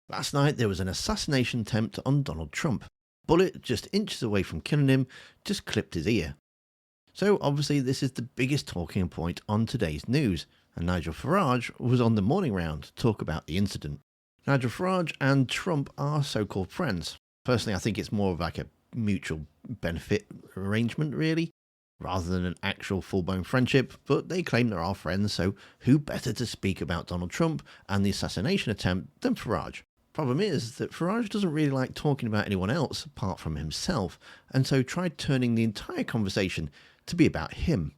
Last night there was an assassination attempt on Donald Trump. A bullet just inches away from killing him just clipped his ear. So obviously this is the biggest talking point on today's news, and Nigel Farage was on the morning round to talk about the incident. Nigel Farage and Trump are so-called friends. Personally, I think it's more of like a mutual benefit arrangement, really, rather than an actual full-blown friendship, but they claim they are friends, so who better to speak about Donald Trump and the assassination attempt than Farage? Problem is that Farage doesn't really like talking about anyone else apart from himself, and so tried turning the entire conversation to be about him.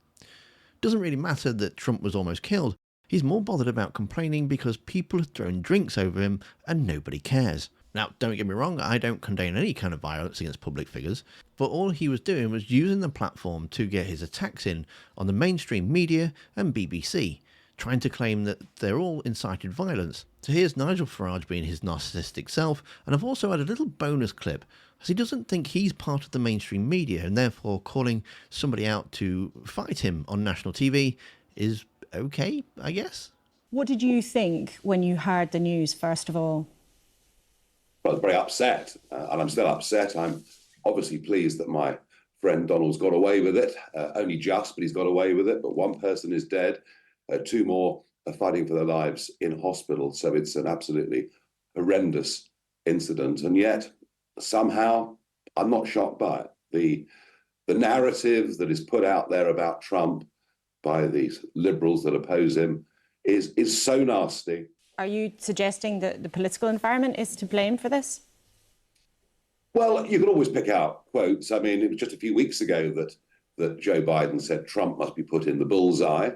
Doesn't really matter that Trump was almost killed. He's more bothered about complaining because people have thrown drinks over him and nobody cares. Now, don't get me wrong, I don't condone any kind of violence against public figures, but all he was doing was using the platform to get his attacks in on the mainstream media and BBC, trying to claim that they're all incited violence. So here's Nigel Farage being his narcissistic self, and I've also had a little bonus clip, as he doesn't think he's part of the mainstream media, and therefore calling somebody out to fight him on national TV is okay, I guess. What did you think when you heard the news, first of all? Well, I was very upset, and I'm still upset. I'm obviously pleased that my friend Donald's got away with it. Only just, but he's got away with it. But one person is dead. Two more are fighting for their lives in hospital. So it's an absolutely horrendous incident. And yet, somehow, I'm not shocked by it. The narrative that is put out there about Trump by these liberals that oppose him is so nasty. Are you suggesting that the political environment is to blame for this? Well, you can always pick out quotes. I mean, it was just a few weeks ago that Joe Biden said Trump must be put in the bullseye.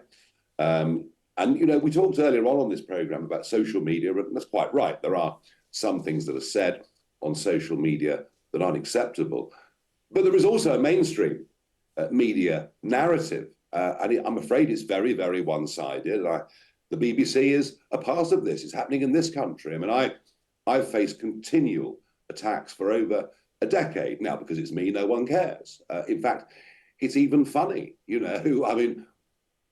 And, you know, we talked earlier on this program about social media, and that's quite right. There are some things that are said on social media that aren't acceptable. But there is also a mainstream media narrative. And I'm afraid it's very, very one-sided. The BBC is a part of this. It's happening in this country. I mean, I've faced continual attacks for over a decade now. Because it's me, no one cares. In fact, it's even funny, you know. I mean,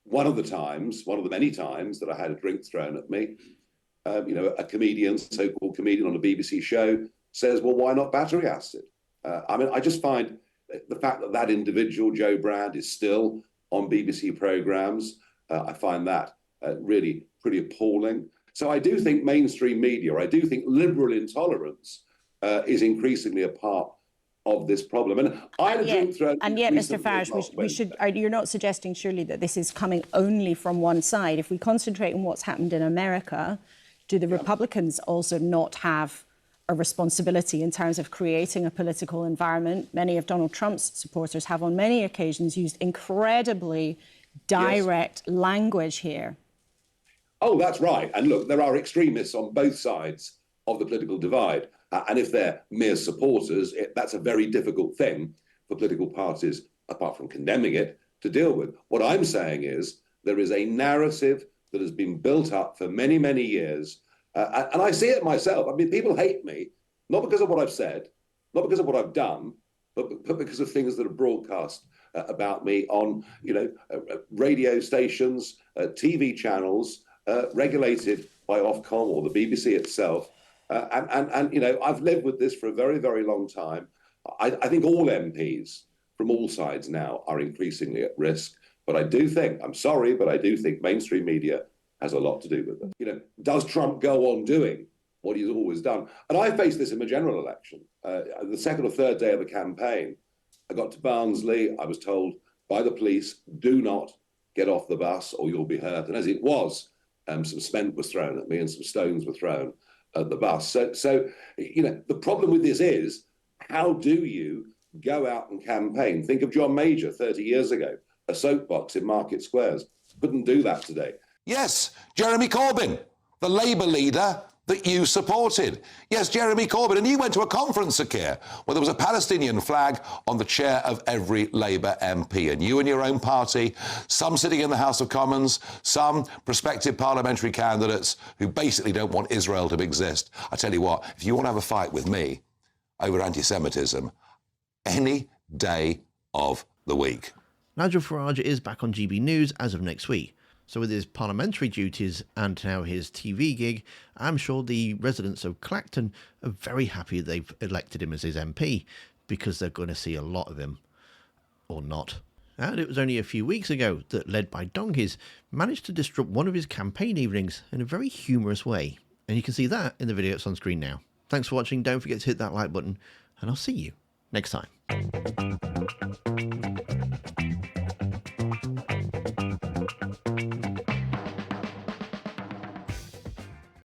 one of the many times that I had a drink thrown at me, you know, a comedian, so-called comedian on a BBC show says, well, why not battery acid? I mean, I just find the fact that that individual, Joe Brand, is still on BBC programmes, I find that really pretty appalling. So I do think mainstream media, I do think liberal intolerance is increasingly a part of this problem. And I had a drink thrown. And yet, Mr. Farage, you're not suggesting surely that this is coming only from one side. If we concentrate on what's happened in America, do the Republicans also not have a responsibility in terms of creating a political environment? Many of Donald Trump's supporters have on many occasions used incredibly direct language here. Oh, that's right. And look, there are extremists on both sides of the political divide. And if they're mere supporters, that's a very difficult thing for political parties, apart from condemning it, to deal with. What I'm saying is there is a narrative that has been built up for many, many years. And I see it myself. I mean, people hate me, not because of what I've said, not because of what I've done, but because of things that are broadcast about me on, you know, radio stations, TV channels, regulated by Ofcom or the BBC itself. And you know, I've lived with this for a very, very long time. I think all MPs from all sides now are increasingly at risk. But I do think, I'm sorry, but I do think mainstream media has a lot to do with it. You know, does Trump go on doing what he's always done? And I faced this in the general election. The second or third day of the campaign, I got to Barnsley. I was told by the police, do not get off the bus or you'll be hurt. And as it was, some cement was thrown at me and some stones were thrown at the bus. So you know, the problem with this is, how do you go out and campaign? Think of John Major 30 years ago, a soapbox in Market Squares. Couldn't do that today. Yes, Jeremy Corbyn, the Labour leader that you supported. Yes, Jeremy Corbyn. And you went to a conference, Sakir, where there was a Palestinian flag on the chair of every Labour MP. And you and your own party, some sitting in the House of Commons, some prospective parliamentary candidates who basically don't want Israel to exist. I tell you what, if you want to have a fight with me over anti-Semitism, any day of the week. Nigel Farage is back on GB News as of next week. So with his parliamentary duties and now his TV gig, I'm sure the residents of Clacton are very happy they've elected him as his MP, because they're going to see a lot of him. Or not. And it was only a few weeks ago that Led by Donkeys managed to disrupt one of his campaign evenings in a very humorous way. And you can see that in the video that's on screen now. Thanks for watching, don't forget to hit that like button, and I'll see you next time.